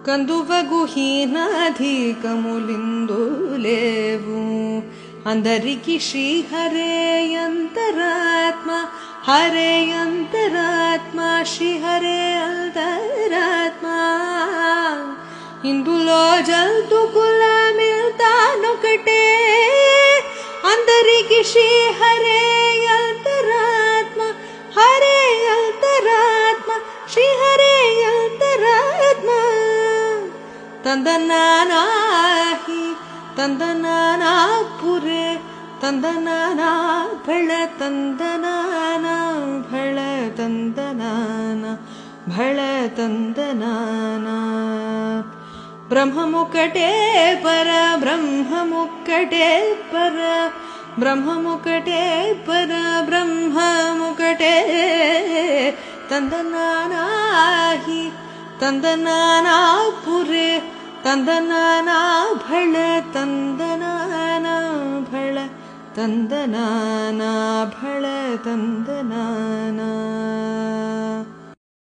కందువగుహీనాధికములిందు లేవు అందరికి శ్రీ హరే అంతరాత్మ హరే అంతరాత్మ శ్రీ హరే అంతరాత్మ ఇందులో జంతుకుల మిల్తానొకటే అందరికి శ్రీ హరే అంతరాత్మ హరే అంతరాత్మ శ్రీ హరే అంతరాత్మ ತಂದನಾನಾಹಿ ತಂದನಾನಾಪುರೆ ತಂದನಾನಾ ಭಳ ತಂದನಾನ ಭಳ ತಂದನಾನ ಭಳ ತಂದನಾನ ಬ್ರಹ್ಮಮುಕಟೇ ಪರ ಬ್ರಹ್ಮಮುಕಟೇ ಪರ ಬ್ರಹ್ಮಮುಕಟೇ ಪರ ಬ್ರಹ್ಮಮುಕಟೇ ತಂದನಾನಾಹಿ ತಂದನಾನಾಪುರೆ ತಂದನಾನಾ ಭಳ ತಂದನಾನಾ ಭಳ ತಂದನಾನಾ ಭಳ ತಂದನಾನಾ